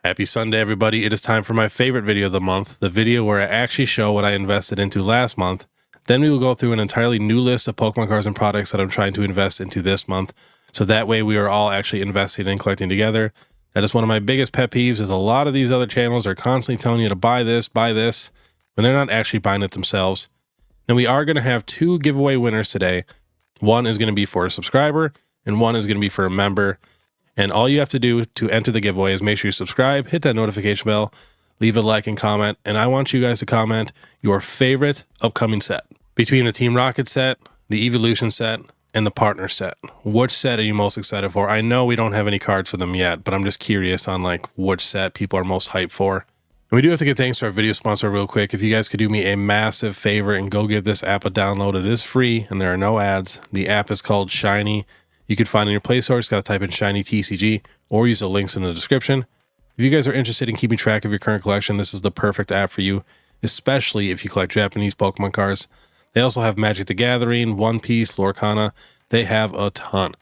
Happy Sunday, everybody. It is time for my favorite video of the month, the video where I actually show what I invested into last month. Then we will go through an entirely new list of Pokemon cards and products that I'm trying to invest into this month. So that way we are all actually investing and collecting together. That is one of my biggest pet peeves, is a lot of these other channels are constantly telling you to buy this, when they're not actually buying it themselves. And we are going to have two giveaway winners today. One is going to be for a subscriber and one is going to be for a member. And all you have to do to enter the giveaway is make sure you subscribe, hit that notification bell, leave a like and comment. And I want you guys to comment your favorite upcoming set. Between the Team Rocket set, the Evolution set, and the Partner set. Which set are you most excited for? I know we don't have any cards for them yet, but I'm just curious on like which set people are most hyped for. And we do have to give thanks to our video sponsor real quick. If you guys could do me a massive favor and go give this app a download. It is free and there are no ads. The app is called Shiny. You can find it in your Play Store. Just got to type in Shiny TCG or use the links in the description. If you guys are interested in keeping track of your current collection, this is the perfect app for you, especially if you collect Japanese Pokemon cards. They also have Magic the Gathering, One Piece, Lorcana. They have a ton.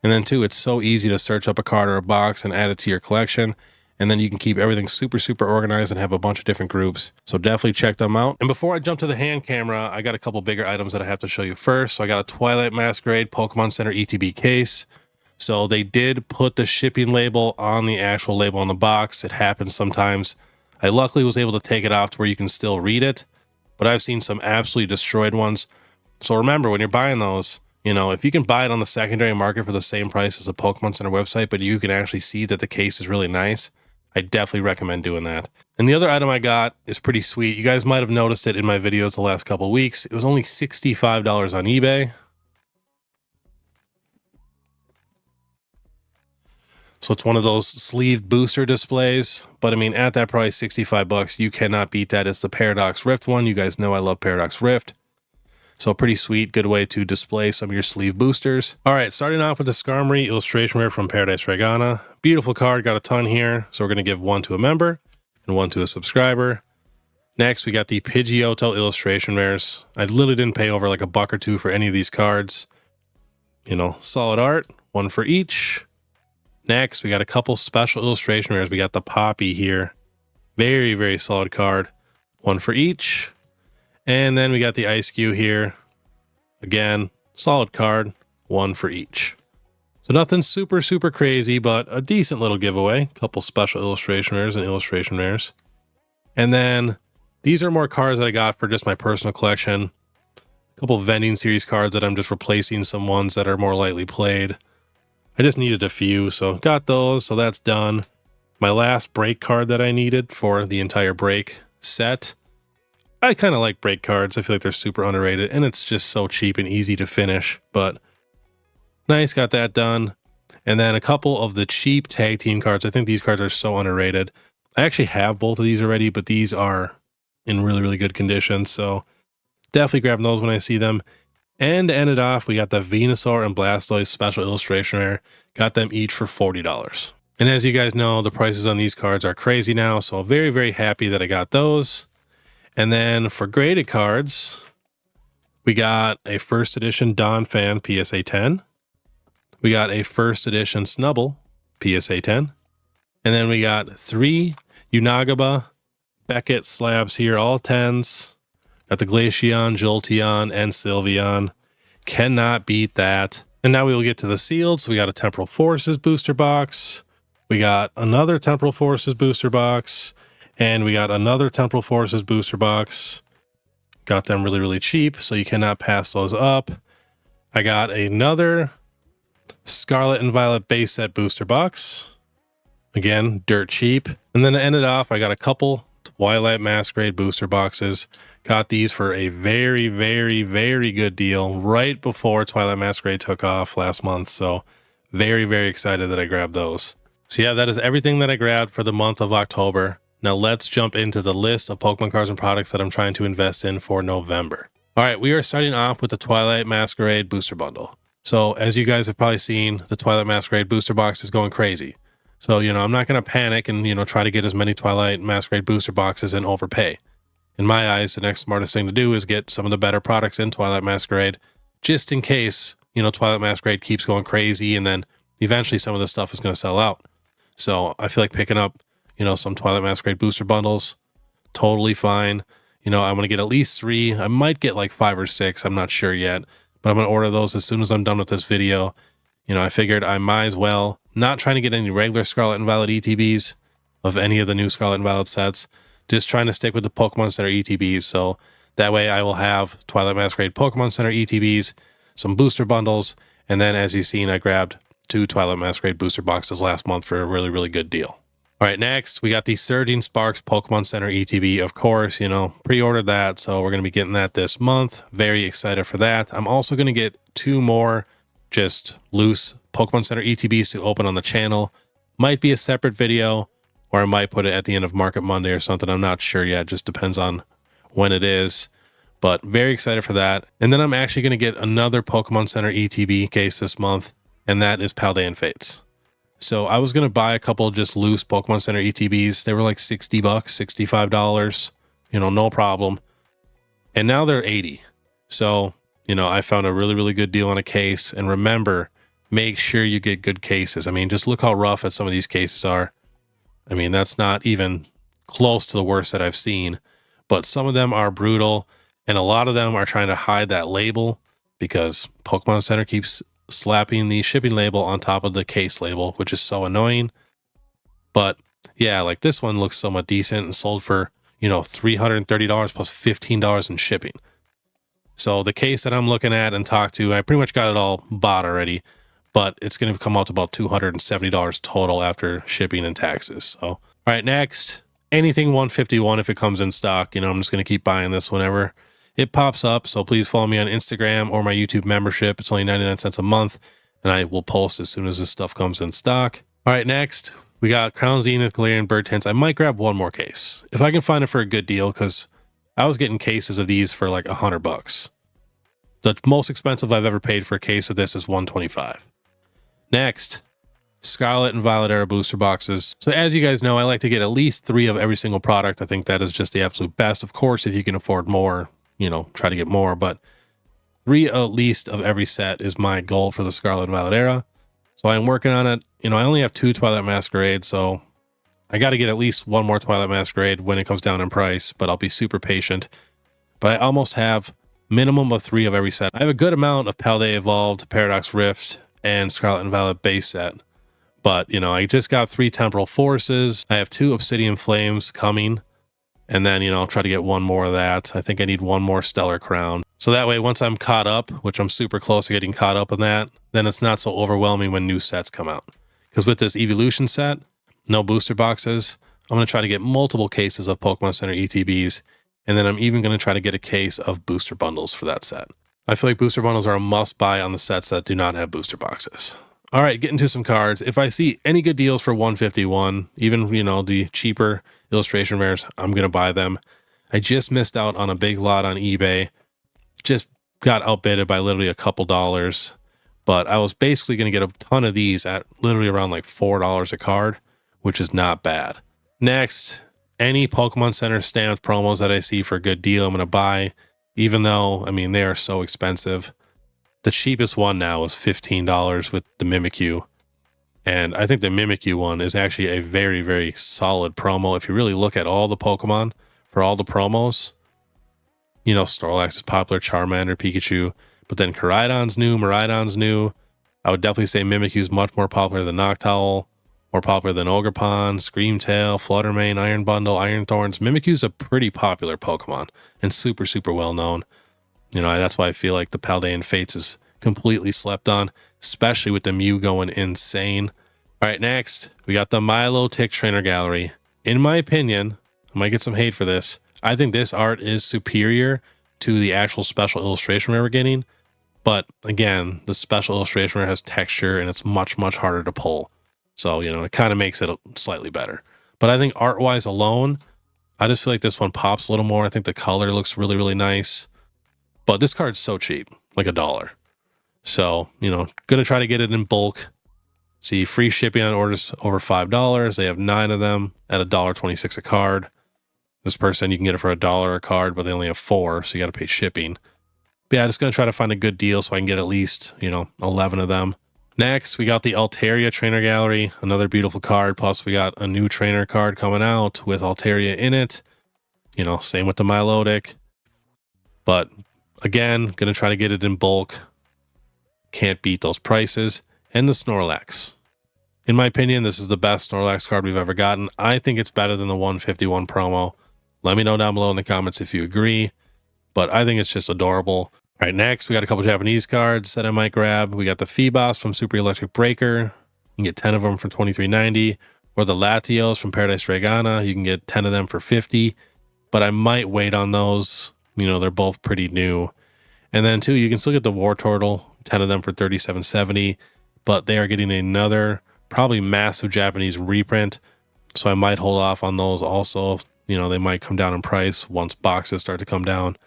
And then too, it's so easy to search up a card or a box and add it to your collection. And then you can keep everything super, super organized and have a bunch of different groups. So definitely check them out. And before I jump to the hand camera, I got a couple bigger items that I have to show you first. So I got a Twilight Masquerade Pokemon Center ETB case. So they did put the shipping label on the actual label on the box. It happens sometimes. I luckily was able to take it off to where you can still read it. But I've seen some absolutely destroyed ones. So remember, when you're buying those, you know, if you can buy it on the secondary market for the same price as a Pokemon Center website, but you can actually see that the case is really nice, I definitely recommend doing that. And the other item I got is pretty sweet. You guys might have noticed it in my videos the last couple of weeks. It was only $65 on eBay. So it's one of those sleeved booster displays. But I mean, at that price, 65 bucks, you cannot beat that. It's the Paradox Rift one. You guys know I love Paradox Rift. So pretty sweet, good way to display some of your sleeve boosters. All right, starting off with the Skarmory illustration rare from Paradise Dragana. Beautiful card, got a ton here. So we're gonna give one to a member and one to a subscriber. Next, we got the Pidgeotto illustration rares. I literally didn't pay over like a buck or two for any of these cards. You know, solid art, one for each. Next, we got a couple special illustration rares. We got the Poppy here. Very, very solid card, one for each. And then we got the Ice Cube here. Again, solid card, one for each. So nothing super, super crazy, but a decent little giveaway. Couple special illustration rares and illustration rares. And then these are more cards that I got for just my personal collection. A couple vending series cards that I'm just replacing some ones that are more lightly played. I just needed a few, so got those, so that's done. My last break card that I needed for the entire break set. I kind of like break cards. I feel like they're super underrated and it's just so cheap and easy to finish, but nice, got that done. And then a couple of the cheap tag team cards. I think these cards are so underrated. I actually have both of these already, but these are in really, really good condition. So definitely grab those when I see them. And to end it off, we got the Venusaur and Blastoise special illustration rare. Got them each for $40. And as you guys know, the prices on these cards are crazy now. So very, very happy that I got those. And then for graded cards, we got a first edition Don Fan PSA 10. We got a first edition Snubble PSA 10. And then we got 3 Unagaba Beckett slabs here, all 10s. Got the Glaceon, Jolteon, and Sylveon. Cannot beat that. And now we will get to the sealed. So we got a Temporal Forces booster box. We got another Temporal Forces booster box. And we got another Temporal Forces booster box. Got them really, really cheap, so you cannot pass those up. I got another Scarlet and Violet base set booster box. Again, dirt cheap. And then to end it off, I got a couple Twilight Masquerade booster boxes. Got these for a very, very, very good deal right before Twilight Masquerade took off last month. So very, very excited that I grabbed those. So yeah, that is everything that I grabbed for the month of October. Now let's jump into the list of Pokemon cards and products that I'm trying to invest in for November. All right, we are starting off with the Twilight Masquerade booster bundle. So as you guys have probably seen, the Twilight Masquerade booster box is going crazy. So, you know, I'm not going to panic and, you know, try to get as many Twilight Masquerade booster boxes and overpay. In my eyes, the next smartest thing to do is get some of the better products in Twilight Masquerade, just in case, you know, Twilight Masquerade keeps going crazy and then eventually some of this stuff is going to sell out. So I feel like picking up, some Twilight Masquerade booster bundles. Totally fine. I'm going to get at least 3. I might get like 5 or 6. I'm not sure yet, but I'm going to order those as soon as I'm done with this video. I figured I might as well, not trying to get any regular Scarlet and Violet ETBs of any of the new Scarlet and Violet sets, just trying to stick with the Pokemon Center ETBs. So that way I will have Twilight Masquerade Pokemon Center ETBs, some booster bundles, and then as you've seen, I grabbed 2 Twilight Masquerade booster boxes last month for a really, really good deal. All right, next we got the Surging Sparks Pokemon Center ETB. Of course, pre-ordered that, so we're going to be getting that this month. Very excited for that. I'm also going to get 2 more just loose Pokemon Center ETBs to open on the channel. Might be a separate video, or I might put it at the end of Market Monday or something. I'm not sure yet. Just depends on when it is. But very excited for that. And then I'm actually going to get another Pokemon Center ETB case this month, and that is Paldean Fates. So I was going to buy a couple of just loose Pokemon Center ETBs. They were like $60, $65, no problem. And now they're 80. So, I found a really, really good deal on a case. And remember, make sure you get good cases. I mean, just look how rough some of these cases are. I mean, that's not even close to the worst that I've seen. But some of them are brutal. And a lot of them are trying to hide that label because Pokemon Center keeps slapping the shipping label on top of the case label, which is so annoying. But yeah, like this one looks somewhat decent and sold for, $330 plus $15 in shipping. So the case that I'm looking at and talked to, I pretty much got it all bought already, but it's going to come out to about $270 total after shipping and taxes. So, all right, next, anything 151 if it comes in stock, I'm just going to keep buying this whenever it pops up. So please follow me on Instagram or my YouTube membership. It's only 99 cents a month, and I will post as soon as this stuff comes in stock. All right, next, we got Crown Zenith, Galarian Bird Tints. I might grab one more case if I can find it for a good deal, because I was getting cases of these for like $100. The most expensive I've ever paid for a case of this is $125. Next, Scarlet and Violet Era booster boxes. So as you guys know, I like to get at least 3 of every single product. I think that is just the absolute best. Of course, if you can afford more, try to get more, but 3 at least of every set is my goal for the Scarlet and Violet Era. So I'm working on it. I only have 2 Twilight Masquerade, so I got to get at least 1 more Twilight Masquerade when it comes down in price, but I'll be super patient. But I almost have minimum of 3 of every set. I have a good amount of Paldea Evolved, Paradox Rift, and Scarlet and Violet base set. But, I just got 3 Temporal Forces. I have 2 Obsidian Flames coming. And then, I'll try to get 1 more of that. I think I need 1 more Stellar Crown. So that way, once I'm caught up, which I'm super close to getting caught up in that, then it's not so overwhelming when new sets come out. Because with this Evolution set, no booster boxes, I'm going to try to get multiple cases of Pokemon Center ETBs. And then I'm even going to try to get a case of booster bundles for that set. I feel like booster bundles are a must buy on the sets that do not have booster boxes. All right, getting to some cards. If I see any good deals for 151, even, the cheaper illustration rares, I'm going to buy them. I just missed out on a big lot on eBay. Just got outbidded by literally a couple dollars. But I was basically going to get a ton of these at literally around like $4 a card, which is not bad. Next, any Pokemon Center stamped promos that I see for a good deal, I'm going to buy, even though, they are so expensive. The cheapest one now is $15 with the Mimikyu. And I think the Mimikyu one is actually a very, very solid promo. If you really look at all the Pokemon for all the promos, Snorlax is popular, Charmander, Pikachu, but then Koraidon's new, Miraidon's new. I would definitely say Mimikyu is much more popular than Noctowl, more popular than Ogerpon, Screamtail, Fluttermane, Iron Bundle, Iron Thorns. Mimikyu's a pretty popular Pokemon and super, super well known. That's why I feel like the Paldean Fates is completely slept on, especially with the Mew going insane. All right, next, we got the Milo Tick Trainer Gallery. In my opinion, I might get some hate for this. I think this art is superior to the actual special illustration we're getting. But again, the special illustration has texture and it's much, much harder to pull. So, it kind of makes it slightly better. But I think art-wise alone, I just feel like this one pops a little more. I think the color looks really, really nice. But this card's so cheap, like $1. So, gonna try to get it in bulk. See, free shipping on orders over $5. They have 9 of them at $1.26 a card. This person, you can get it for $1 a card, but they only have 4, so you got to pay shipping. But yeah, just gonna try to find a good deal so I can get at least, 11 of them. Next, we got the Altaria Trainer Gallery, another beautiful card. Plus, we got a new trainer card coming out with Altaria in it. You know, same with the Milotic. But again, going to try to get it in bulk. Can't beat those prices. And the Snorlax. In my opinion, this is the best Snorlax card we've ever gotten. I think it's better than the 151 promo. Let me know down below in the comments if you agree. But I think it's just adorable. All right, next, we got a couple Japanese cards that I might grab. We got the Phoebos from Super Electric Breaker. You can get 10 of them for $23.90. Or the Latios from Paradise Dragana. You can get 10 of them for $50. But I might wait on those. You know, they're both pretty new. And then, too, you can still get the War Turtle. 10 of them for $37.70. But they are getting another probably massive Japanese reprint. So I might hold off on those also. You know, they might come down in price once boxes start to come down.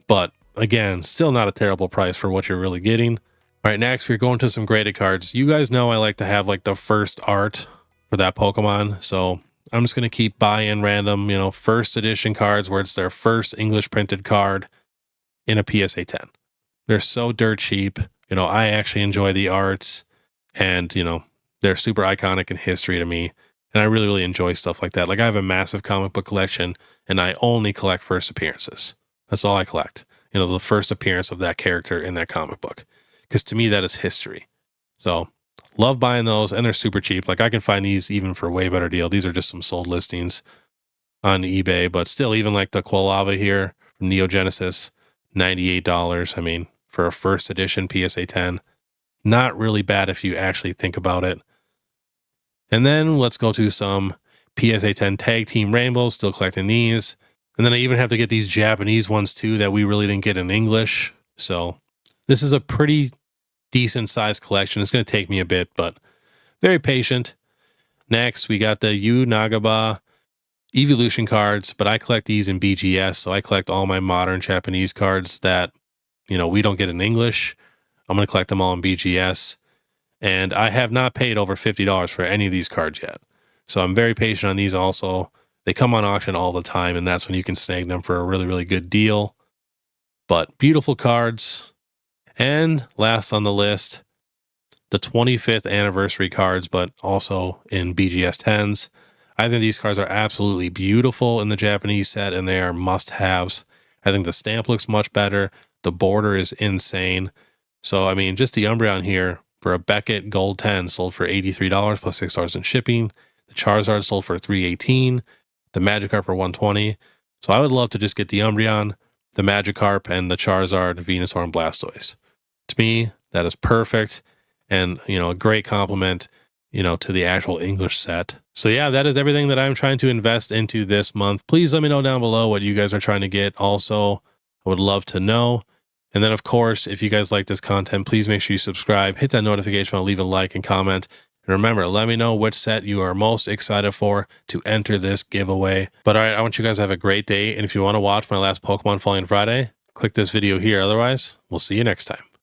But again, still not a terrible price for what you're really getting. All right, next we're going to some graded cards. You guys know I like to have like the first art for that Pokemon. So I'm just going to keep buying random, you know, first edition cards where it's their first English printed card in a PSA 10. They're so dirt cheap. You know, I actually enjoy the arts and, you know, they're super iconic in history to me. And I really, really enjoy stuff like that. Like I have a massive comic book collection and I only collect first appearances. That's all I collect. You know, the first appearance of that character in that comic book. Because to me, that is history. So love buying those and they're super cheap. Like I can find these even for a way better deal. These are just some sold listings on eBay, but still even like the Quilava here from Neo Genesis, $98. I mean, for a first edition PSA 10, not really bad if you actually think about it. And then let's go to some PSA 10 Tag Team Rainbows, still collecting these. And then I even have to get these Japanese ones too that we really didn't get in English. So this is a pretty decent sized collection. It's going to take me a bit, but very patient. Next, we got the Yu Nagaba Evolution cards, but I collect these in BGS. So I collect all my modern Japanese cards that, you know, we don't get in English. I'm going to collect them all in BGS. And I have not paid over $50 for any of these cards yet. So I'm very patient on these also. They come on auction all the time, and that's when you can snag them for a really, really good deal. But beautiful cards. And last on the list, the 25th anniversary cards, but also in BGS 10s. I think these cards are absolutely beautiful in the Japanese set, and they are must-haves. I think the stamp looks much better. The border is insane. So, I mean, just the Umbreon here, for a Beckett Gold 10 sold for $83 plus $6 in shipping. The Charizard sold for $318. The Magikarp for $120. So I would love to just get the Umbreon, the Magikarp, and the Charizard, Venusaur, and Blastoise. To me, that is perfect. And, you know, a great compliment, you know, to the actual English set. So yeah, that is everything that I'm trying to invest into this month. Please let me know down below what you guys are trying to get also. I would love to know. And then, of course, if you guys like this content, please make sure you subscribe, hit that notification bell, leave a like and comment. And remember, let me know which set you are most excited for to enter this giveaway. But all right, I want you guys to have a great day. And if you want to watch my last Pokemon Falling Friday, click this video here. Otherwise, we'll see you next time.